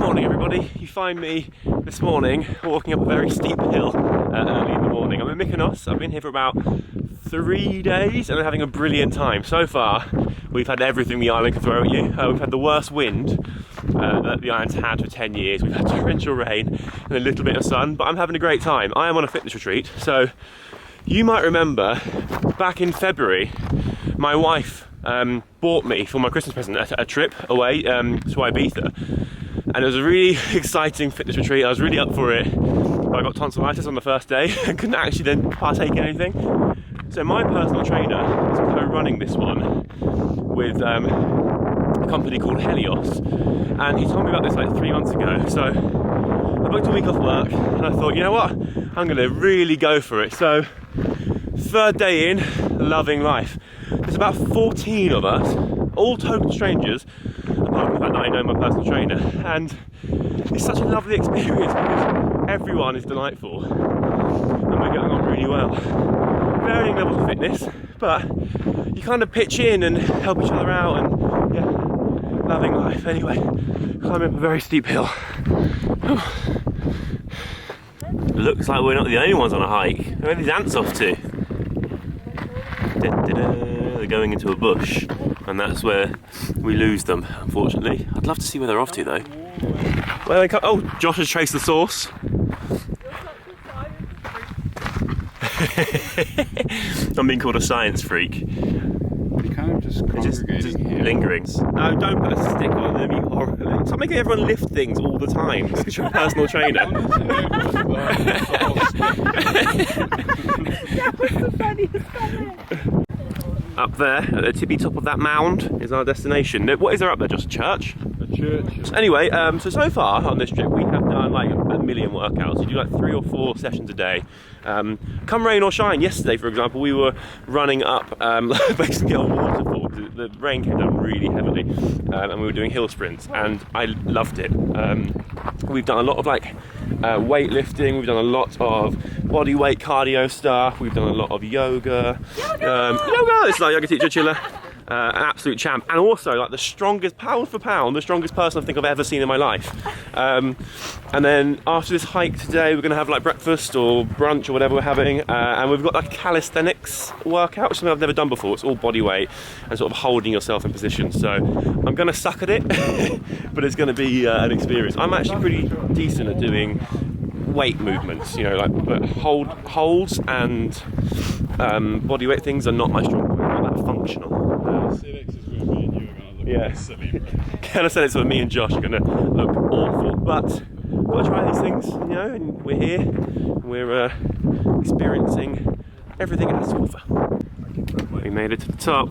morning everybody. You find me this morning walking up a very steep hill early in the morning. I'm in Mykonos. I've been here for about 3 days and I'm having a brilliant time. So far we've had everything the island can throw at you. We've had the worst wind that the island's had for 10 years. We've had torrential rain and a little bit of sun, but I'm having a great time. I am on a fitness retreat, so you might remember back in February my wife bought me for my Christmas present a trip away to Ibiza, and it was a really exciting fitness retreat. I was really up for it, but I got tonsillitis on the first day and couldn't actually then partake in anything. So my personal trainer is co-running this one with a company called Helios, and he told me about this like 3 months ago. So I booked a week off work and I thought, you know what, I'm going to really go for it. So 3rd day in, loving life. There's about 14 of us, all total strangers, apart from the fact that I know my personal trainer, and it's such a lovely experience because everyone is delightful and we're getting on really well. Varying levels of fitness, but you kind of pitch in and help each other out, and yeah, loving life. Anyway, climbing up a very steep hill. Looks like we're not the only ones on a hike. Where are these ants off to? They're going into a bush, and that's where we lose them, unfortunately. I'd love to see where they're off to though. Where they come? Oh, Josh has traced the source. I'm being called a science freak. You kind of just Just lingering. No, don't put a stick on them, you horrible. Stop making everyone lift things all the time just because you're a personal trainer. That was the funniest comment. Up there, at the tippy top of that mound, is our destination. What is there up there? Just a church? A church. So anyway, so far on this trip we have done like a million workouts. You do like 3 or 4 sessions a day. Come rain or shine. Yesterday, for example, we were running up basically a waterfall because the rain came down really heavily, and we were doing hill sprints, and I loved it. We've done a lot of like weightlifting. We've done a lot of body weight cardio stuff. We've done a lot of yoga. Yoga! It's like yoga teacher chiller. An absolute champ, and also like the strongest, pound for pound, the strongest person I think I've ever seen in my life. And then after this hike today, we're going to have like breakfast or brunch or whatever we're having, and we've got like a calisthenics workout, which is something I've never done before. It's all body weight and sort of holding yourself in position. So I'm going to suck at it, but it's going to be an experience. I'm actually pretty decent at doing weight movements, you know, like holds and body weight things are not my strong point. I'm not that functional. Calisthenics is where me and you are going to look Yeah. silly. Calisthenics where me and Josh are going to look awful, but we've got to try these things, you know, and we're here, we're experiencing everything it has to offer. We made it to the top.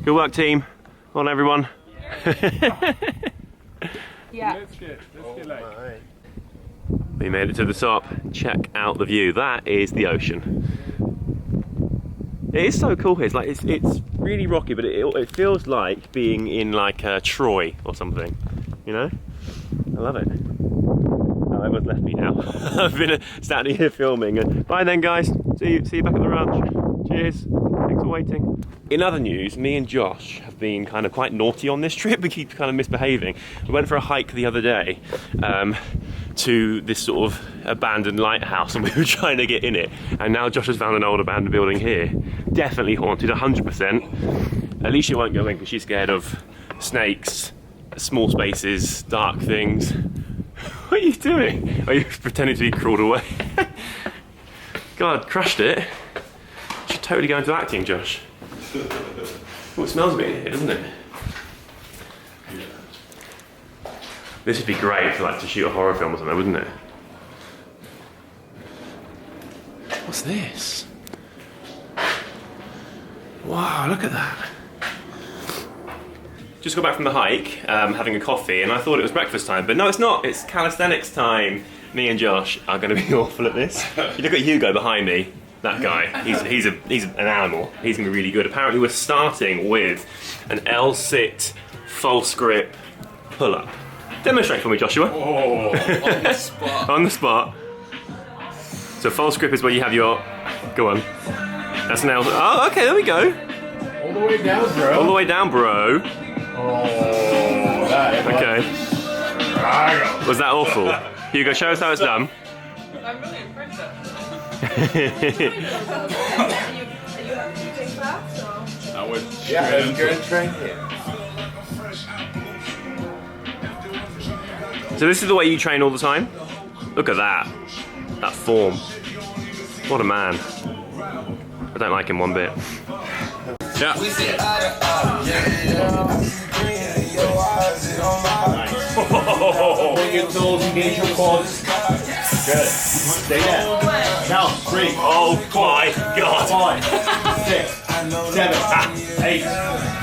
Good work, team. On everyone. Yeah. Let's get like... We made it to the top. Check out the view. That is the ocean. It is so cool here. It's like it's really rocky, but it feels like being in like Troy or something. You know, I love it. Oh, everyone's left me now. I've been standing here filming. And bye then, guys. See you back at the ranch. Cheers. Thanks for waiting. In other news, me and Josh have been kind of quite naughty on this trip. We keep kind of misbehaving. We went for a hike the other day to this sort of abandoned lighthouse, and we were trying to get in it. And now Josh has found an old abandoned building here. Definitely haunted, 100%. Alicia won't go in because she's scared of snakes, small spaces, dark things. What are you doing? Are you pretending to be crawled away? God, crushed it. You should totally go into acting, Josh. Oh, it smells a bit in here, doesn't it? Yeah. This would be great for like to shoot a horror film or something, wouldn't it? What's this? Wow, look at that. Just got back from the hike, having a coffee, and I thought it was breakfast time, but no, it's not. It's calisthenics time. Me and Josh are going to be awful at this. You look at Hugo behind me. That guy, he's an animal. He's gonna be really good. Apparently we're starting with an L-sit false grip pull-up. Demonstrate for me, Joshua. Oh, on the spot. On the spot. So false grip is where you have your, go on. That's an L, oh, okay, there we go. All the way down, bro. All the way down, bro. Oh, that. Okay. Was that awful? Hugo, show us how it's done. I'm really impressed actually. Are you teaching class or? I would Yeah, you're going to train here. So this is the way you train all the time? Look at that. That form. What a man. I don't like him one bit. Yeah. Bring your toes, engage your quads. Good. Stay there. Now, 3. Oh my god. 5, 6, 7, 8.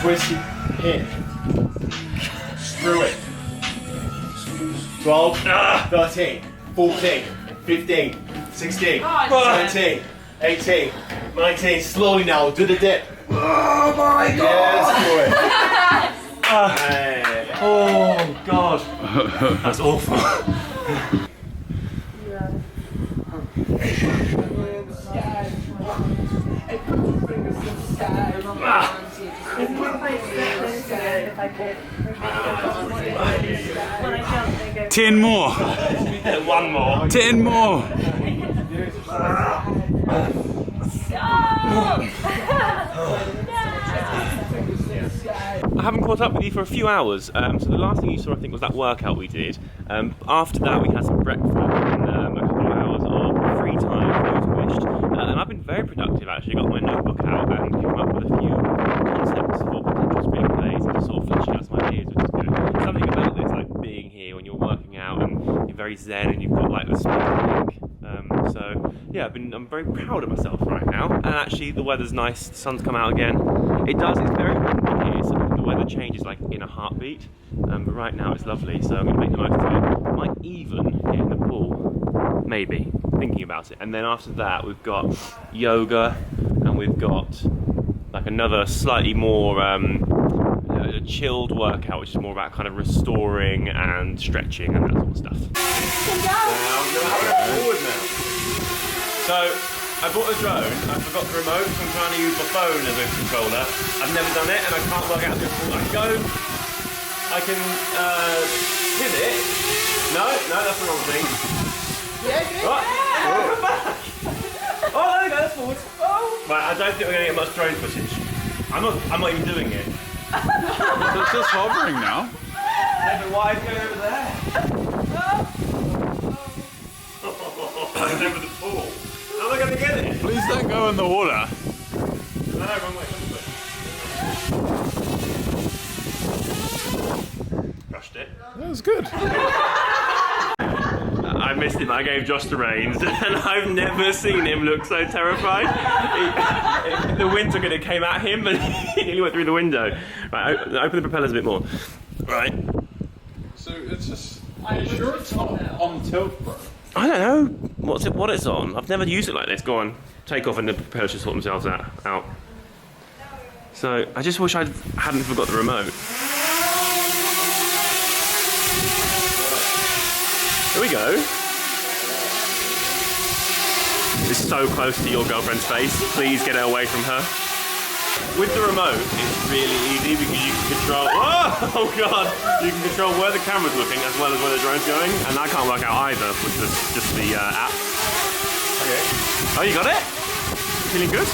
Twist it. Hit. Through it. 12, 13, 14, 15, 16, 17, 18, 19. Slowly now, do the dip. Oh my god! Yes, do it. Oh god. That's awful. If I could. 10 more. One more. 10 more. I haven't caught up with you for a few hours, so the last thing you saw I think was that workout we did. After that we had some breakfast and a couple of hours of free time as wished, and I've been very productive actually. Got my notebook out and came up with a few concepts for potential screenplays and just sort of fleshing out some ideas, which is good. Something about this, like being here when you're working out and you're very zen and you've got like the speed link. So yeah, I'm very proud of myself right now, and actually the weather's nice, the sun's come out again. It's very windy here, so the weather changes like in a heartbeat, but right now it's lovely, so I'm going to make the most of it. Might even get in the pool, maybe, thinking about it. And then after that we've got yoga, and we've got like another slightly more chilled workout, which is more about kind of restoring and stretching and that sort of stuff. So I bought a drone, I forgot the remote, so I'm trying to use my phone as a controller. I've never done it and I can't work out this. I can go, I can pivot. No, that's the wrong thing. Yeah, good. Come back. Oh, there we go, that's forward. Oh. Right, I don't think we're going to get much drone footage. I'm not even doing it. It's just hovering now. Yeah, but why is it going over there? It's over the pool. How am I going to get it? Please don't go in the water. No, wrong way, crushed it. That was good. I missed him. I gave Josh the reins, and I've never seen him look so terrified. The wind took it and came at him, and he nearly went through the window. Right, open the propellers a bit more. Right. So it's just. Are you sure it's not on tilt, bro? I don't know what it's on. I've never used it like this. Go on, take off, and the propellers just sort themselves out. So I just wish I hadn't forgot the remote. Here we go. It's so close to your girlfriend's face. Please get her away from her. With the remote, it's really easy because you can control. Oh god! You can control where the camera's looking as well as where the drone's going, and I can't work out either with just the app. Okay. Oh, you got it? Feeling good?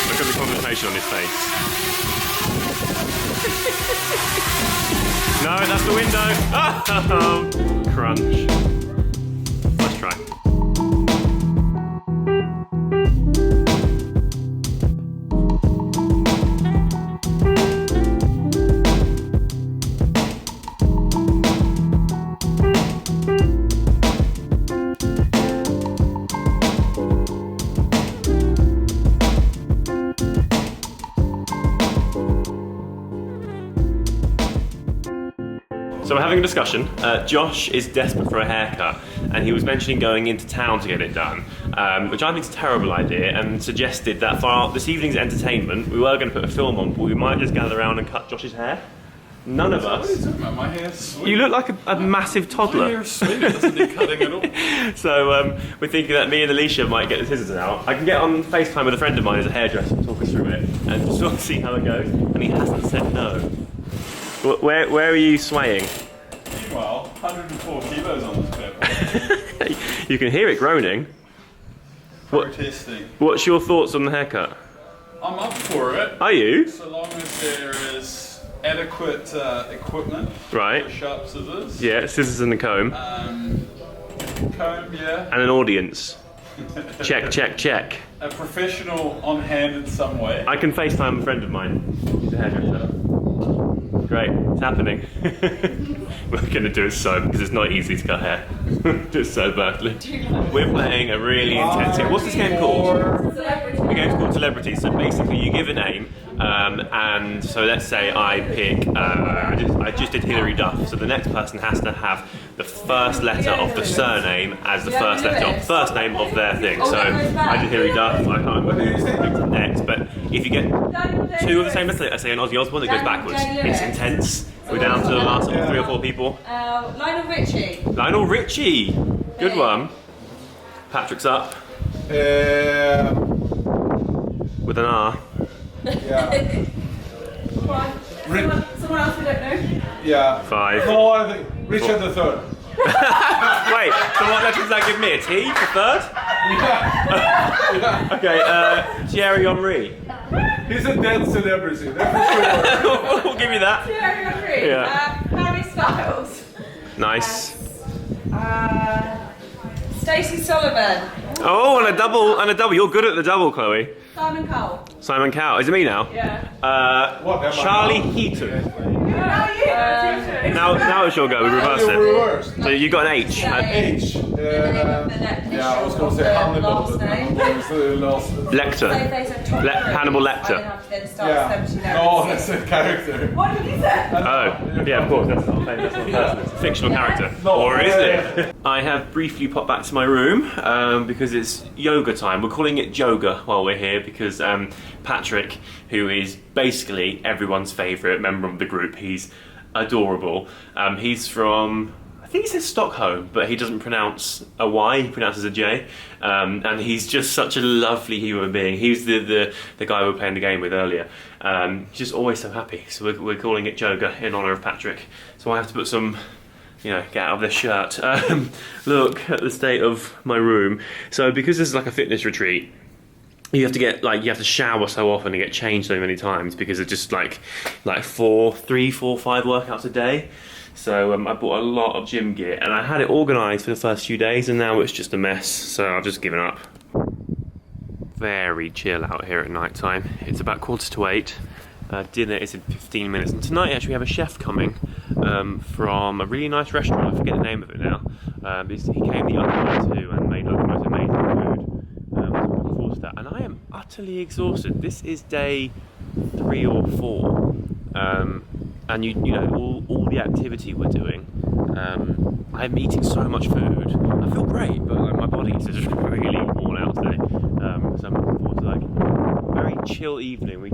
Look at the concentration on his face. No, that's the window. Oh, crunch. Let's try. So we're having a discussion. Josh is desperate for a haircut, and he was mentioning going into town to get it done, which I think is a terrible idea, and suggested that for this evening's entertainment, we were going to put a film on, but we might just gather around and cut Josh's hair. None of us. What are you talking about? My hair's sweet. You look like a massive toddler. My hair's sweet. It doesn't need cutting at all. So we're thinking that me and Alicia might get the scissors out. I can get on FaceTime with a friend of mine who's a hairdresser and talk us through it, and sort of see how it goes. And he hasn't said no. Where are you swaying? Meanwhile, 104 kilos on this paper. You can hear it groaning. Protesting. What's your thoughts on the haircut? I'm up for it. Are you? So long as there is adequate equipment. Right. Sharp scissors. Yeah, scissors and a comb. Comb, yeah. And an audience. Check, check, check. A professional on hand in some way. I can FaceTime a friend of mine. He's a hairdresser. Great, it's happening. We're going to do it so because it's not easy to cut hair. Do it so badly. We're playing a really intense game. What's this game called? The game's called Celebrity. So basically you give a name and so let's say I pick, I just did Hilary Duff. So the next person has to have the first letter of the surname as the first letter of the first name of their thing. So I did Hilary Duff, I can't remember who's next, but if you get two of the same letter, let's say an Ozzy Osbourne, it goes backwards. It's intense. We're down to the last 3 or 4 people. Lionel Richie. Lionel Richie! Good one. Patrick's up. With an R. Yeah. Someone else we don't know. Yeah. 5. No, I think Richard the Third. Wait, so what letter does that give me? A T for third? Yeah. Okay, Thierry Henry. He's a dead celebrity, that's for sure. We'll give you that. Thierry Henry. Yeah. Harry Styles. Nice. Stacey Sullivan. Oh, and a double. You're good at the double, Chloe. Simon Cowell. Simon Cowell. Is it me now? Yeah. What, am I Charlie now? Heaton. Now Now it's your go. We reversed it. Reversed. So you got an H. H. Yeah, I was going to say Hannibal, last but name. what was the last? Lecter. Hannibal Lecter. Yeah. Oh, that's a character. What did you say? Oh, yeah, of course. That's not a person. It's a fictional character. No, Or is it? I have briefly popped back to my room because it's yoga time. We're calling it Joga while we're here because Patrick, who is basically everyone's favourite member of the group, he's adorable. He's from, I think he says Stockholm, but he doesn't pronounce a Y, he pronounces a J. And he's just such a lovely human being. He's the guy we were playing the game with earlier. He's just always so happy. So we're calling it Joga in honour of Patrick. So I have to put some, get out of this shirt. Look at the state of my room. So because this is like a fitness retreat, you have to get you have to shower so often and get changed so many times because it's just like 3, 4, 5 workouts a day. So I bought a lot of gym gear and I had it organised for the first few days and now it's just a mess. So I've just given up. Very chill out here at night time. It's about 7:45. Dinner is in 15 minutes. And tonight actually we have a chef coming from a really nice restaurant. I forget the name of it now. He came the other night too and made the most amazing food. Looking forward to that. And I am utterly exhausted. This is day 3 or 4. And you know all the activity we're doing. I'm eating so much food. I feel great, but my body is just really worn out today. So I'm looking forward to a very chill evening. We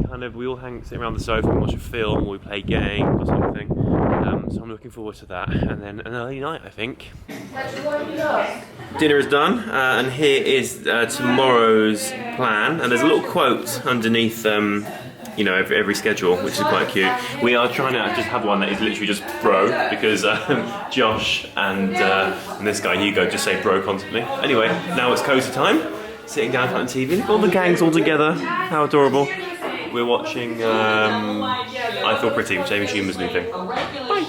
all sit around the sofa and watch a film, or we play games or something. So I'm looking forward to that, and then an early night, I think. Dinner is done, and here is tomorrow's plan. And there's a little quote underneath. Every schedule, which is quite cute. We are trying to just have one that is literally just bro, because Josh and this guy Hugo just say bro constantly. Anyway, now it's cozy time. Sitting down in front of the TV. Look, all the gang's all together. How adorable. We're watching I Feel Pretty, Jamie Schumer's new thing. Bye.